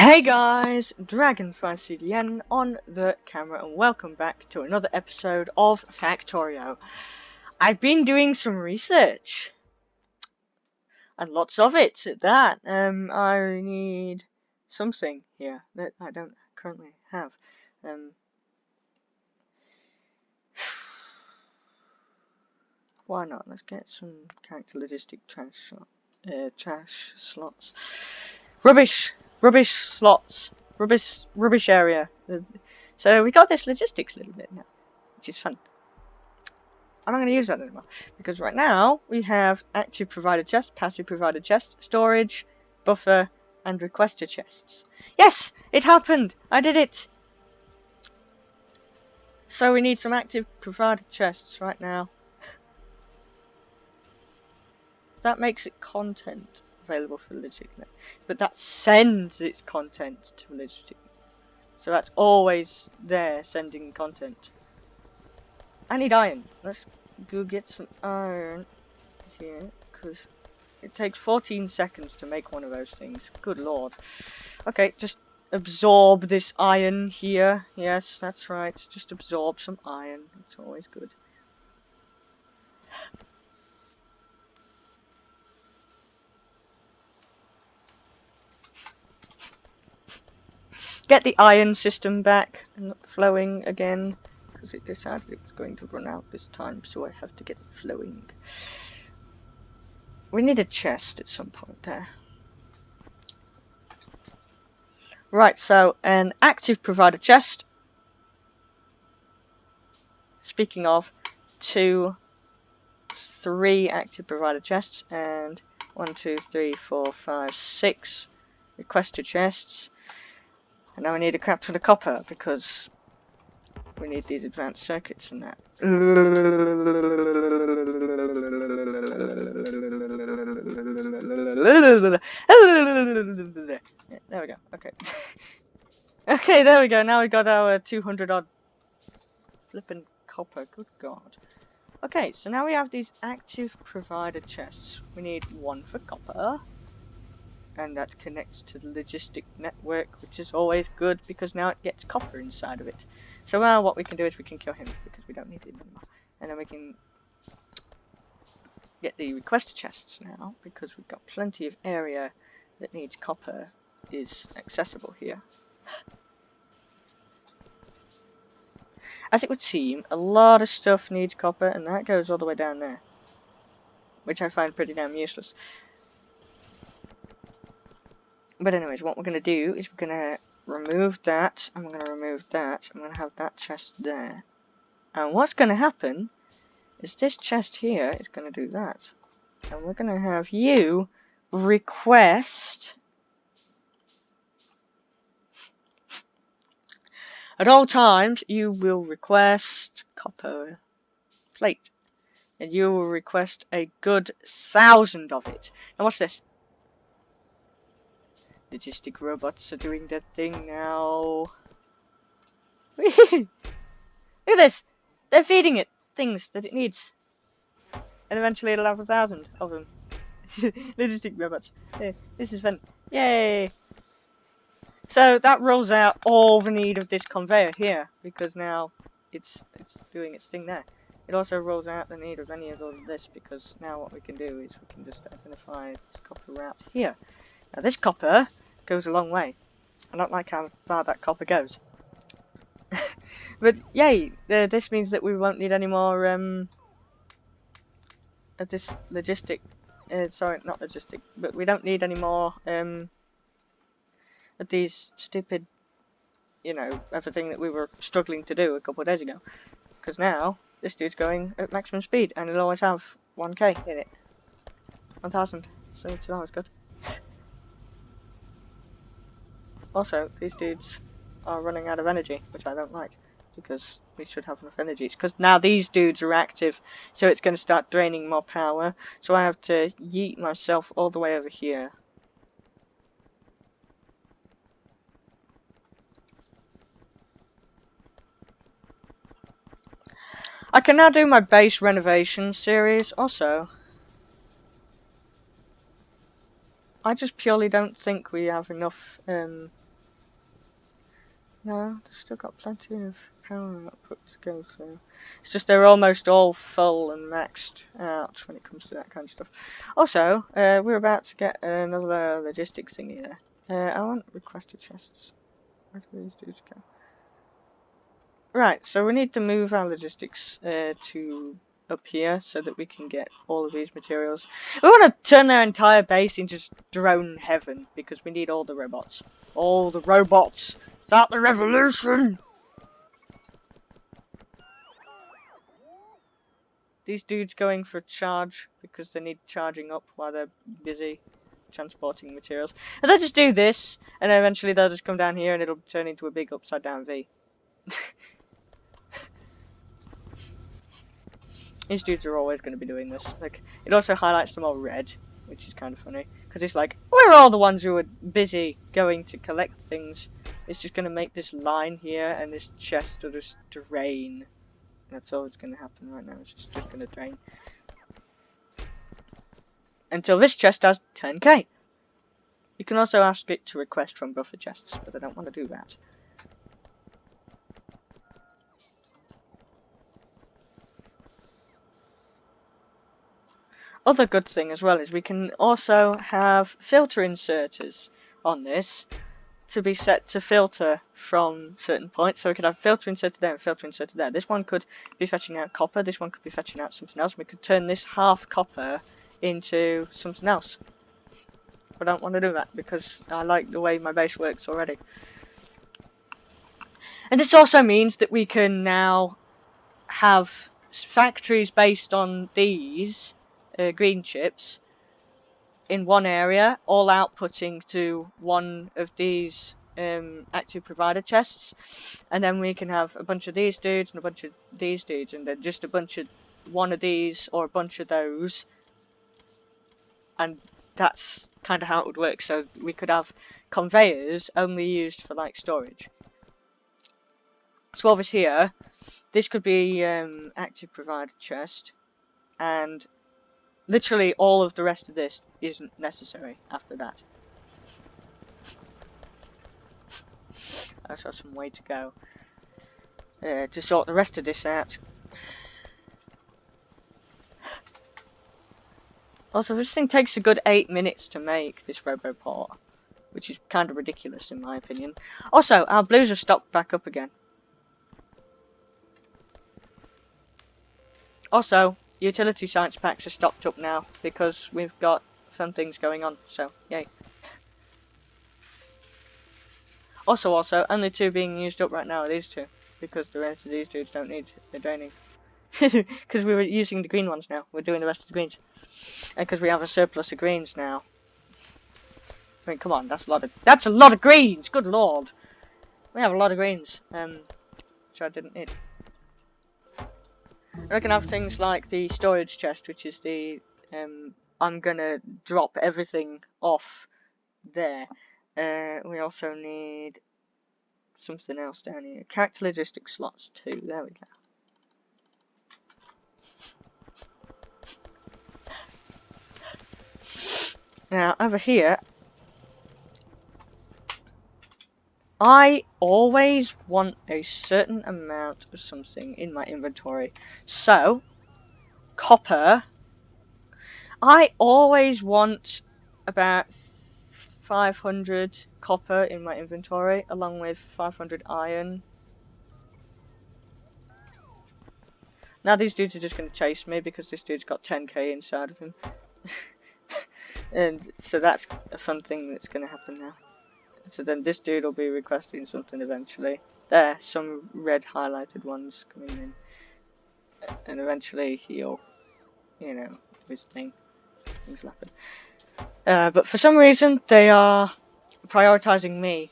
Hey guys, Dragonfly on the camera and welcome back to another episode of Factorio. I've been doing some research, and lots of it at that. I need something here that I don't currently have. Why not? Let's get some character logistic trash slots. Rubbish slots. Rubbish area. So we got this logistics a little bit now, which is fun. I'm not going to use that anymore, because right now we have active provider chest, passive provider chest, storage, buffer, and requester chests. Yes! It happened! I did it! So we need some active provider chests right now. That makes it content available for Logistic, but that sends its content to Logistic. So that's always there, sending content. I need iron. Let's go get some iron here, because it takes 14 seconds to make one of those things. Good lord. Okay, just absorb this iron here. Yes, that's right. Just absorb some iron. It's always good. Get the iron system back and flowing again, because it decided it was going to run out this time, so I have to get it flowing. We need a chest at some point there. Right, so an active provider chest. Speaking of, 2, 3 active provider chests, and 1, 2, 3, 4, 5, 6 requester chests. And now we need a crap ton of copper, because we need these advanced circuits and that. There we go, okay. Okay, there we go, now we got our 200 odd flippin' copper, good god. Okay, so now we have these active provider chests. We need 1 for copper, and that connects to the logistic network, which is always good because now it gets copper inside of it. So now what we can do is we can kill him because we don't need him anymore. And then we can get the requester chests now, because we've got plenty of area that needs copper is accessible here. As it would seem, a lot of stuff needs copper, and that goes all the way down there, which I find pretty damn useless. But anyways, what we're going to do is we're going to remove that, and we're going to remove that, and we're going to have that chest there. And what's going to happen is this chest here is going to do that. And we're going to have you request at all times, you will request copper plate. And you will request a good 1,000 of it. Now watch this. Logistic robots are doing their thing now. Look at this! They're feeding it things that it needs. And eventually it'll have 1,000 of them. Logistic robots. This is fun. Yay! So that rolls out all the need of this conveyor here, because now it's doing its thing there. It also rolls out the need of any of all of this, because now what we can do is we can just identify this copper route here. Now this copper goes a long way. I don't like how far that copper goes. But yay, this means that we won't need any more of this logistic. Sorry, not logistic, but we don't need any more of these stupid, you know, everything that we were struggling to do a couple of days ago. Because now this dude's going at maximum speed, and it'll always have 1k in it, 1,000. So it's always good. Also, these dudes are running out of energy, which I don't like, because we should have enough energy. It's because now these dudes are active, so it's going to start draining more power. So I have to yeet myself all the way over here. I can now do my base renovation series also. I just purely don't think we have enough No, they've still got plenty of power output to go through. It's just they're almost all full and maxed out when it comes to that kind of stuff. Also, we're about to get another logistics thingy there. I want requested chests. Where do these dudes go? Right, so we need to move our logistics to up here so that we can get all of these materials. We want to turn our entire base into just drone heaven because we need all the robots. All the robots! Start the revolution! These dudes going for a charge because they need charging up while they're busy transporting materials. And they'll just do this, and then eventually they'll just come down here and it'll turn into a big upside down V. These dudes are always going to be doing this. Like, it also highlights them all red, which is kind of funny. Because it's like, we're all the ones who are busy going to collect things. It's just going to make this line here, and this chest will just drain. That's all that's going to happen right now. It's just going to drain. Until this chest has 10k. You can also ask it to request from buffer chests, but I don't want to do that. Other good thing as well is we can also have filter inserters on this to be set to filter from certain points. So we could have filter inserted there and filter inserted there. This one could be fetching out copper, this one could be fetching out something else. We could turn this half copper into something else. I don't want to do that because I like the way my base works already. And this also means that we can now have factories based on these green chips in one area, all outputting to one of these active provider chests, and then we can have a bunch of these dudes and a bunch of these dudes, and then just a bunch of one of these or a bunch of those, and that's kind of how it would work. So we could have conveyors only used for like storage. So over here, this could be active provider chest, and literally all of the rest of this isn't necessary after that. That's got some way to go to sort the rest of this out. Also, this thing takes a good 8 minutes to make, this Roboport, which is kind of ridiculous in my opinion. Also, our blues have stopped back up again. Also, utility science packs are stocked up now because we've got fun things going on, so yay. Also, only 2 being used up right now are these 2, because the rest of these dudes don't need, they're draining. Because we were using the green ones now, we're doing the rest of the greens. And because we have a surplus of greens now. I mean, come on, that's a lot of greens, good lord! We have a lot of greens, which I didn't need. I can have things like the storage chest, which is the, I'm gonna drop everything off there. We also need something else down here. Character logistics slots too, there we go. Now, over here, I always want a certain amount of something in my inventory. So, copper. I always want about 500 copper in my inventory, along with 500 iron. Now these dudes are just going to chase me because this dude's got 10k inside of him. And so that's a fun thing that's going to happen now. So then this dude will be requesting something eventually. There, some red highlighted ones coming in. And eventually he'll, you know, do his thing. Things will happen. But for some reason, they are prioritizing me.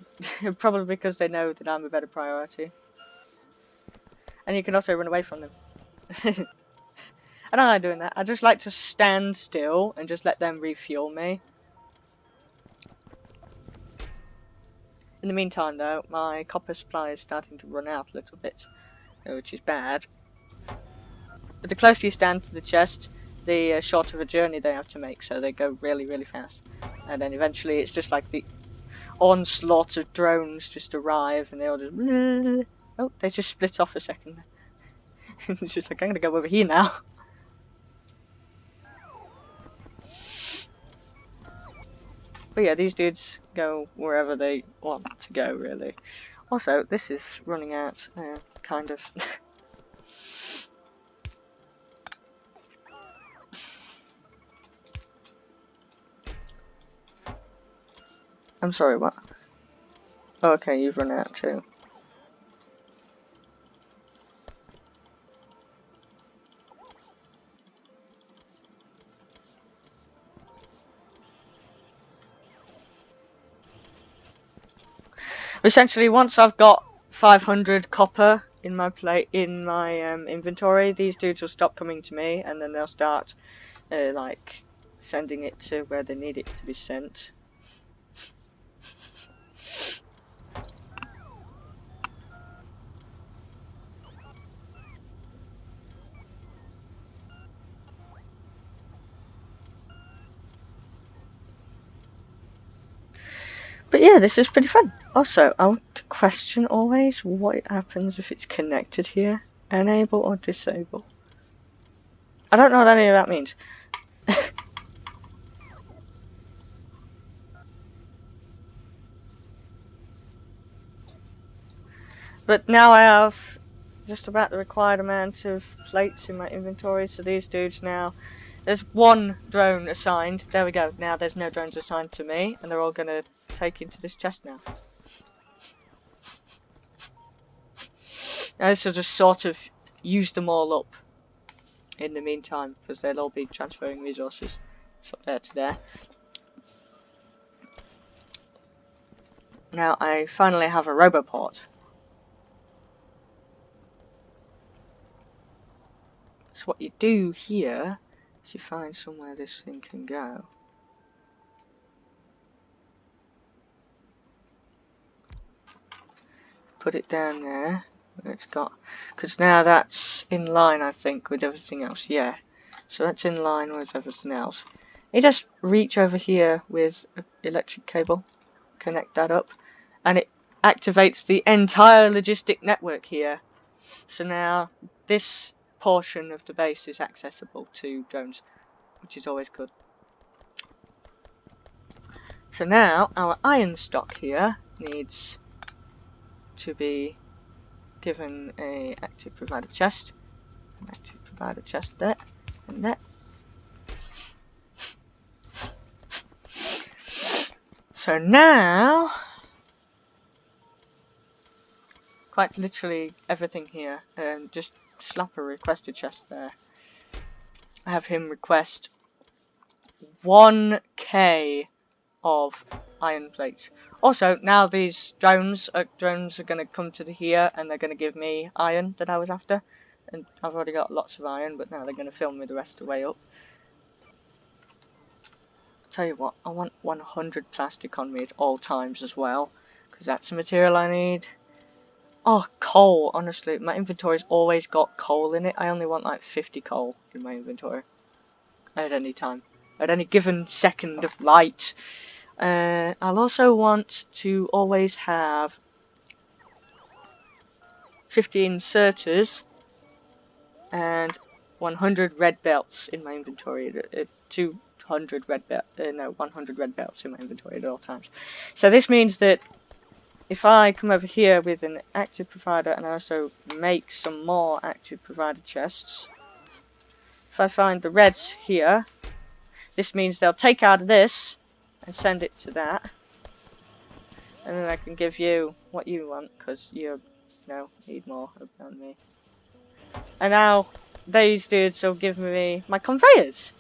Probably because they know that I'm a better priority. And you can also run away from them. I don't like doing that. I just like to stand still and just let them refuel me. In the meantime, though, my copper supply is starting to run out a little bit, which is bad. But the closer you stand to the chest, the shorter of a journey they have to make, so they go really, really fast. And then eventually it's just like the... onslaught of drones just arrive and they all just... Oh, they just split off a second. It's just like, I'm gonna go over here now. But yeah, these dudes go wherever they want to go, really. Also, this is running out, kind of. I'm sorry, what? Oh, okay, you've run out too. Essentially, once I've got 500 copper in my inventory, these dudes will stop coming to me, and then they'll start like sending it to where they need it to be sent. But yeah, this is pretty fun. Also, I want to question always what happens if it's connected here. Enable or disable. I don't know what any of that means. But now I have just about the required amount of plates in my inventory, so these dudes now... There's one drone assigned. There we go. Now there's no drones assigned to me, and they're all going to take into this chest now. Now this will just sort of use them all up in the meantime, because they'll all be transferring resources from there to there. Now I finally have a roboport. So what you do here is you find somewhere this thing can go. Put it down there where it's got, because now that's in line, I think, with everything else. Yeah, so that's in line with everything else. You just reach over here with an electric cable, connect that up, and it activates the entire logistic network here. So now this portion of the base is accessible to drones, which is always good. So now our iron stock here needs to be given a active provider chest, an active provider chest there, and that. So now, quite literally everything here, just slap a requested chest there. I have him request 1k of iron plates. Also, now these drones are going to come to here, and they're going to give me iron that I was after. And I've already got lots of iron, but now they're going to fill me the rest of the way up. I'll tell you what, I want 100 plastic on me at all times as well, because that's the material I need. Oh, coal, honestly, my inventory's always got coal in it. I only want like 50 coal in my inventory at any time, at any given second of light. I'll also want to always have 50 inserters and 100 red belts in my inventory. 200 red belt, 100 red belts in my inventory at all times. So this means that if I come over here with an active provider and I also make some more active provider chests, if I find the reds here, this means they'll take out of this and send it to that. And then I can give you what you want, because you need more than me. And now these dudes will give me my conveyors.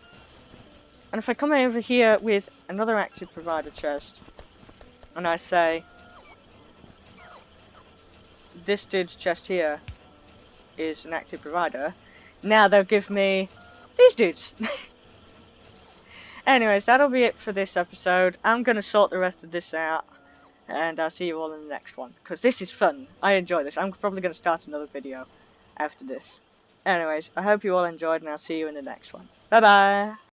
And if I come over here with another active provider chest, and I say, this dude's chest here is an active provider, now they'll give me these dudes. Anyways, that'll be it for this episode. I'm going to sort the rest of this out, and I'll see you all in the next one, because this is fun. I enjoy this. I'm probably going to start another video after this. Anyways, I hope you all enjoyed, and I'll see you in the next one. Bye bye!